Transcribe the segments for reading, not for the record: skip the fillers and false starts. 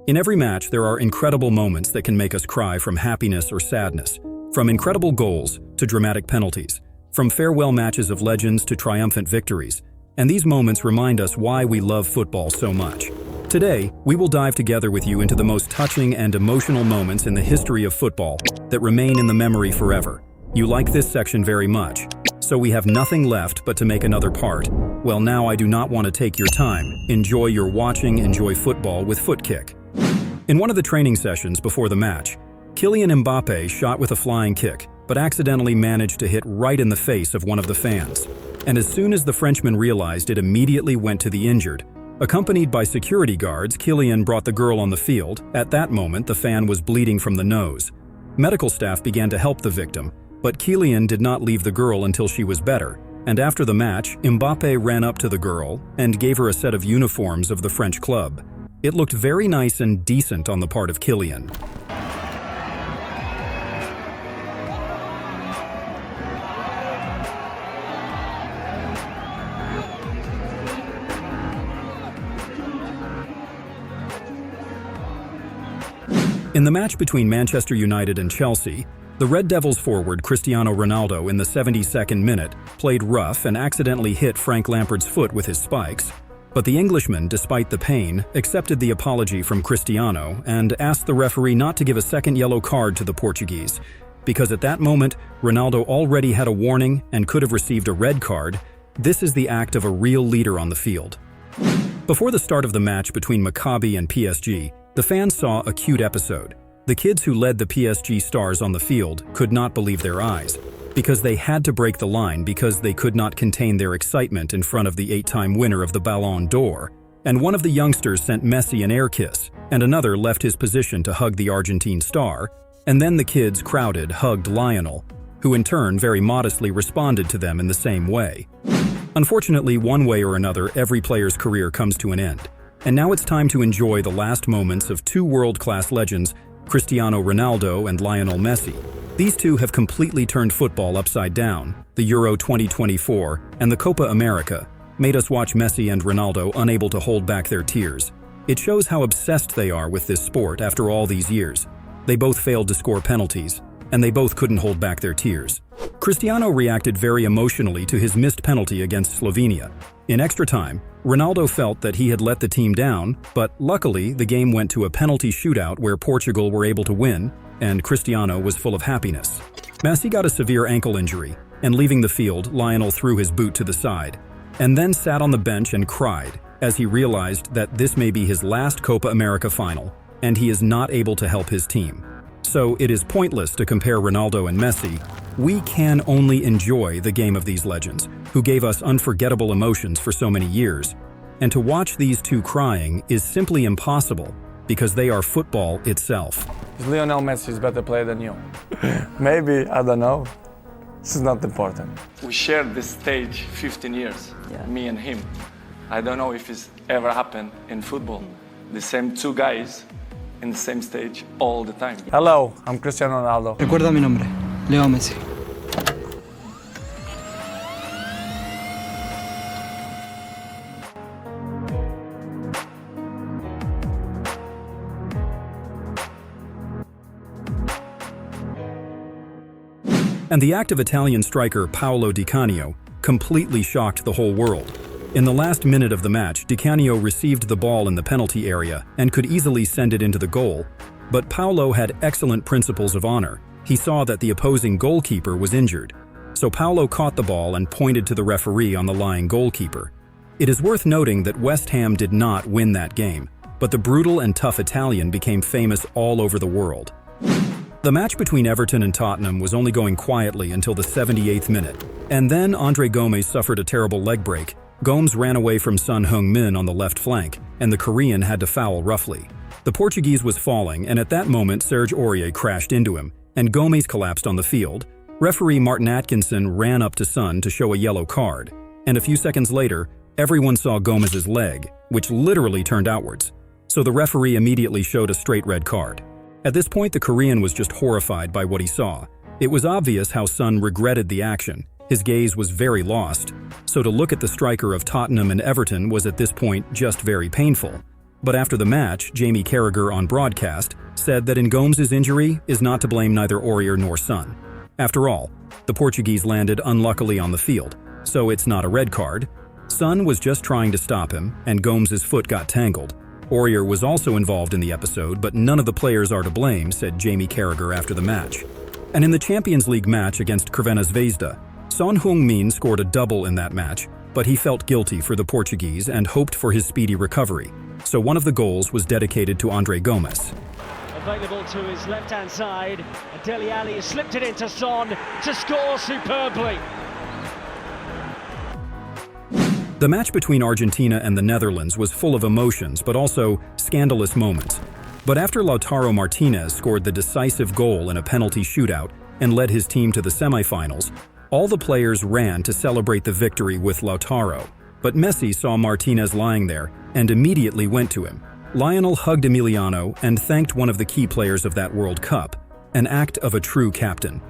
In every match, there are incredible moments that can make us cry from happiness or sadness, from incredible goals to dramatic penalties, from farewell matches of legends to triumphant victories. And these moments remind us why we love football so much. Today, we will dive together with you into the most touching and emotional moments in the history of football that remain in the memory forever. You like this section very much, so we have nothing left but to make another part. Well, now I do not want to take your time. Enjoy your watching, enjoy football with Footkick. In one of the training sessions before the match, Kylian Mbappe shot with a flying kick, but accidentally managed to hit right in the face of one of the fans. And as soon as the Frenchman realized, it immediately went to the injured. Accompanied by security guards, Kylian brought the girl on the field. At that moment, the fan was bleeding from the nose. Medical staff began to help the victim, but Kylian did not leave the girl until she was better. And after the match, Mbappe ran up to the girl and gave her a set of uniforms of the French club. It looked very nice and decent on the part of Kylian. In the match between Manchester United and Chelsea, the Red Devils forward Cristiano Ronaldo in the 72nd minute played rough and accidentally hit Frank Lampard's foot with his spikes. But the Englishman, despite the pain, accepted the apology from Cristiano and asked the referee not to give a second yellow card to the Portuguese, because at that moment, Ronaldo already had a warning and could have received a red card. This is the act of a real leader on the field. Before the start of the match between Maccabi and PSG, the fans saw a cute episode. The kids who led the PSG stars on the field could not believe their eyes, because they had to break the line because they could not contain their excitement in front of the 8-time winner of the Ballon d'Or. And one of the youngsters sent Messi an air kiss, and another left his position to hug the Argentine star, and then the kids crowded hugged Lionel, who in turn very modestly responded to them in the same way. Unfortunately, one way or another, every player's career comes to an end. And now it's time to enjoy the last moments of two world-class legends, Cristiano Ronaldo and Lionel Messi. These two have completely turned football upside down. The Euro 2024 and the Copa America made us watch Messi and Ronaldo unable to hold back their tears. It shows how obsessed they are with this sport after all these years. They both failed to score penalties, and they both couldn't hold back their tears. Cristiano reacted very emotionally to his missed penalty against Slovenia. In extra time, Ronaldo felt that he had let the team down, but luckily the game went to a penalty shootout where Portugal were able to win, and Cristiano was full of happiness. Messi got a severe ankle injury, and leaving the field, Lionel threw his boot to the side, and then sat on the bench and cried as he realized that this may be his last Copa America final, and he is not able to help his team. So it is pointless to compare Ronaldo and Messi. We can only enjoy the game of these legends, who gave us unforgettable emotions for so many years. And to watch these two crying is simply impossible, because they are football itself. Is Lionel Messi a better player than you? Maybe, I don't know. This is not important. We shared this stage 15 years, me and him. I don't know if it's ever happened in football. The same two guys in the same stage all the time. Hello, I'm Cristiano Ronaldo. Recuerda mi nombre, Leo Messi. And the act of Italian striker Paolo Di Canio completely shocked the whole world. In the last minute of the match, Di Canio received the ball in the penalty area and could easily send it into the goal. But Paolo had excellent principles of honor. He saw that the opposing goalkeeper was injured. So Paolo caught the ball and pointed to the referee on the lying goalkeeper. It is worth noting that West Ham did not win that game, but the brutal and tough Italian became famous all over the world. The match between Everton and Tottenham was only going quietly until the 78th minute. And then Andre Gomes suffered a terrible leg break. Gomes ran away from Son Heung-min on the left flank, and the Korean had to foul roughly. The Portuguese was falling, and at that moment Serge Aurier crashed into him, and Gomes collapsed on the field. Referee Martin Atkinson ran up to Son to show a yellow card, and a few seconds later, everyone saw Gomez's leg, which literally turned outwards. So the referee immediately showed a straight red card. At this point, the Korean was just horrified by what he saw. It was obvious how Son regretted the action. His gaze was very lost, so to look at the striker of Tottenham and Everton was at this point just very painful. But after the match, Jamie Carragher on broadcast said that Ngomes's injury is not to blame neither Aurier nor Son. After all, the Portuguese landed unluckily on the field, so it's not a red card. Son was just trying to stop him, and Ngomes's foot got tangled. Aurier was also involved in the episode, but none of the players are to blame, said Jamie Carragher after the match. And in the Champions League match against Crvena Zvezda, Son Heung-min scored a double in that match, but he felt guilty for the Portuguese and hoped for his speedy recovery. So one of the goals was dedicated to Andre Gomes. Available to his left-hand side, and Dele Alli has slipped it into Son to score superbly. The match between Argentina and the Netherlands was full of emotions, but also scandalous moments. But after Lautaro Martinez scored the decisive goal in a penalty shootout and led his team to the semifinals, all the players ran to celebrate the victory with Lautaro. But Messi saw Martinez lying there and immediately went to him. Lionel hugged Emiliano and thanked one of the key players of that World Cup, an act of a true captain.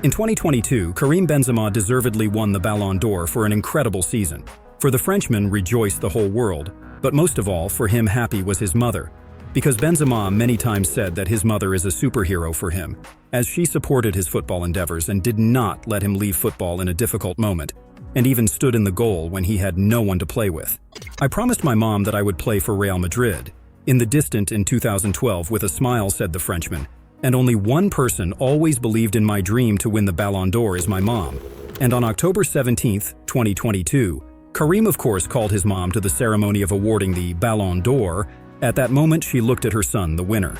In 2022, Karim Benzema deservedly won the Ballon d'Or for an incredible season. For the Frenchman rejoiced the whole world, but most of all, for him happy was his mother. Because Benzema many times said that his mother is a superhero for him, as she supported his football endeavors and did not let him leave football in a difficult moment, and even stood in the goal when he had no one to play with. I promised my mom that I would play for Real Madrid. In the distant in 2012 with a smile, said the Frenchman. And only one person always believed in my dream to win the Ballon d'Or is my mom. And on October 17, 2022, Karim of course called his mom to the ceremony of awarding the Ballon d'Or. At that moment, she looked at her son, the winner.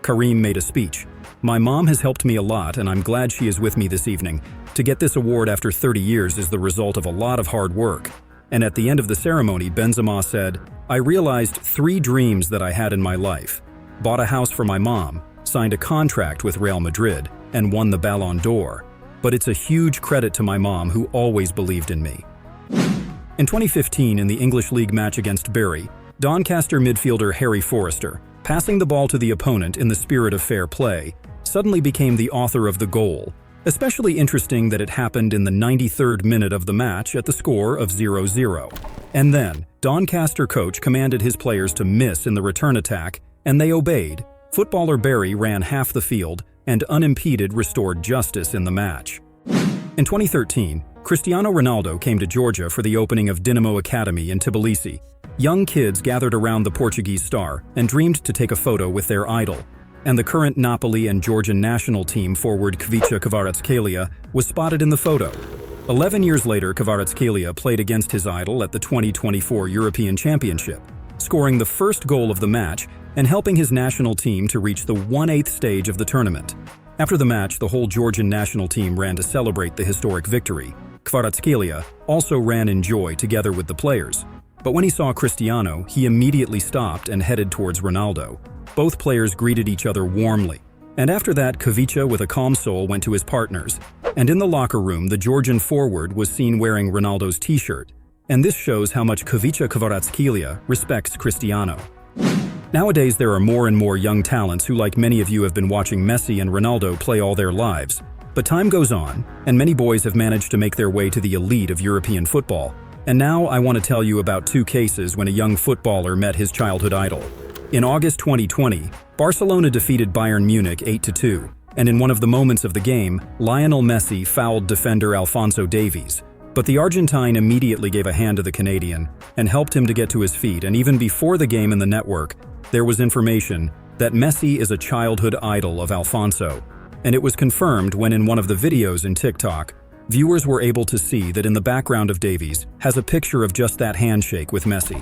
Karim made a speech. My mom has helped me a lot, and I'm glad she is with me this evening. To get this award after 30 years is the result of a lot of hard work. And at the end of the ceremony, Benzema said, I realized 3 dreams that I had in my life. Bought a house for my mom, signed a contract with Real Madrid, and won the Ballon d'Or. But it's a huge credit to my mom who always believed in me. In 2015, in the English League match against Bury, Doncaster midfielder Harry Forrester, passing the ball to the opponent in the spirit of fair play, suddenly became the author of the goal. Especially interesting that it happened in the 93rd minute of the match at the score of 0-0. And then, Doncaster coach commanded his players to miss in the return attack, and they obeyed. Footballer Bury ran half the field and unimpeded restored justice in the match. In 2013, Cristiano Ronaldo came to Georgia for the opening of Dinamo Academy in Tbilisi. Young kids gathered around the Portuguese star and dreamed to take a photo with their idol. And the current Napoli and Georgian national team forward Khvicha Kvaratskhelia was spotted in the photo. 11 years later, Kvaratskhelia played against his idol at the 2024 European Championship, scoring the first goal of the match and helping his national team to reach the 1/8 stage of the tournament. After the match, the whole Georgian national team ran to celebrate the historic victory. Kvaratskhelia also ran in joy together with the players. But when he saw Cristiano, he immediately stopped and headed towards Ronaldo. Both players greeted each other warmly. And after that, Khvicha with a calm soul went to his partners. And in the locker room, the Georgian forward was seen wearing Ronaldo's t-shirt. And this shows how much Khvicha Kvaratskhelia respects Cristiano. Nowadays, there are more and more young talents who, like many of you, have been watching Messi and Ronaldo play all their lives. But time goes on, and many boys have managed to make their way to the elite of European football. And now I want to tell you about 2 cases when a young footballer met his childhood idol. In August 2020, Barcelona defeated Bayern Munich 8-2, and in one of the moments of the game, Lionel Messi fouled defender Alphonso Davies. But the Argentine immediately gave a hand to the Canadian and helped him to get to his feet, and even before the game in the network, there was information that Messi is a childhood idol of Alphonso. And it was confirmed when in one of the videos in TikTok, viewers were able to see that in the background of Davies has a picture of just that handshake with Messi.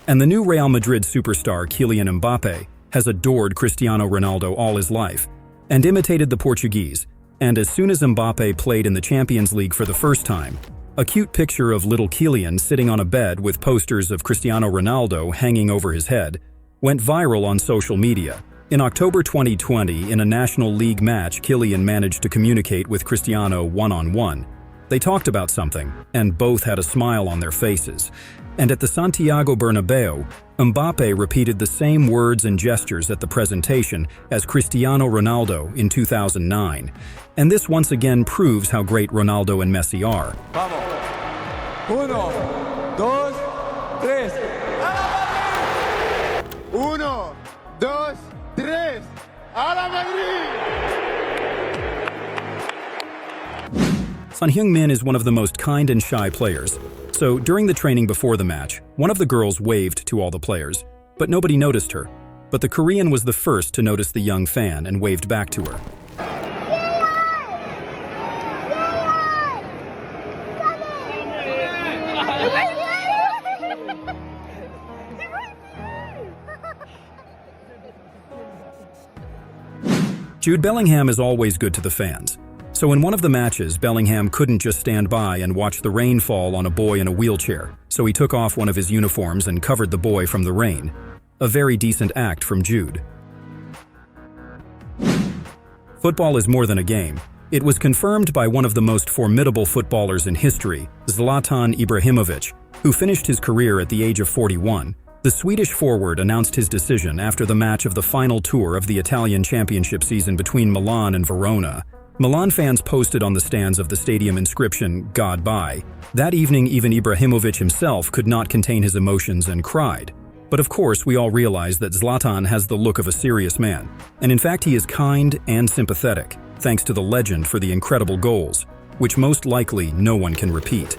And the new Real Madrid superstar Kylian Mbappe has adored Cristiano Ronaldo all his life and imitated the Portuguese. And as soon as Mbappe played in the Champions League for the first time, a cute picture of little Kylian sitting on a bed with posters of Cristiano Ronaldo hanging over his head went viral on social media. In October 2020, in a National League match, Kylian managed to communicate with Cristiano one-on-one. They talked about something, and both had a smile on their faces. And at the Santiago Bernabeu, Mbappe repeated the same words and gestures at the presentation as Cristiano Ronaldo in 2009. And this once again proves how great Ronaldo and Messi are. Vamos. 1, 2, 3. dos, tres. ¡A la Madrid! Son Heung-min is one of the most kind and shy players. So, during the training before the match, one of the girls waved to all the players, but nobody noticed her. But the Korean was the first to notice the young fan and waved back to her. Jude Bellingham is always good to the fans. So in one of the matches, Bellingham couldn't just stand by and watch the rain fall on a boy in a wheelchair, so he took off one of his uniforms and covered the boy from the rain. A very decent act from Jude. Football is more than a game. It was confirmed by one of the most formidable footballers in history, Zlatan Ibrahimovic, who finished his career at the age of 41. The Swedish forward announced his decision after the match of the final tour of the Italian championship season between Milan and Verona. Milan fans posted on the stands of the stadium inscription, "God bye." That evening, even Ibrahimovic himself could not contain his emotions and cried. But of course, we all realize that Zlatan has the look of a serious man. And in fact, he is kind and sympathetic, thanks to the legend for the incredible goals, which most likely no one can repeat.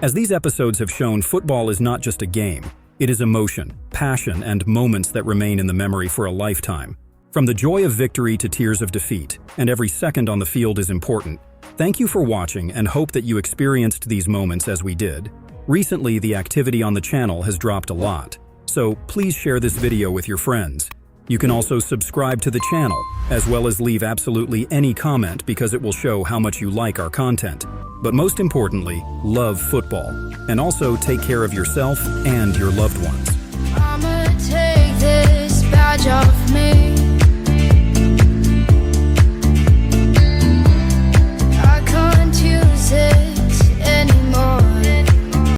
As these episodes have shown, football is not just a game. It is emotion, passion, and moments that remain in the memory for a lifetime. From the joy of victory to tears of defeat, and every second on the field is important. Thank you for watching and hope that you experienced these moments as we did. Recently, the activity on the channel has dropped a lot, so please share this video with your friends. You can also subscribe to the channel, as well as leave absolutely any comment because it will show how much you like our content. But most importantly, love football. And also take care of yourself and your loved ones.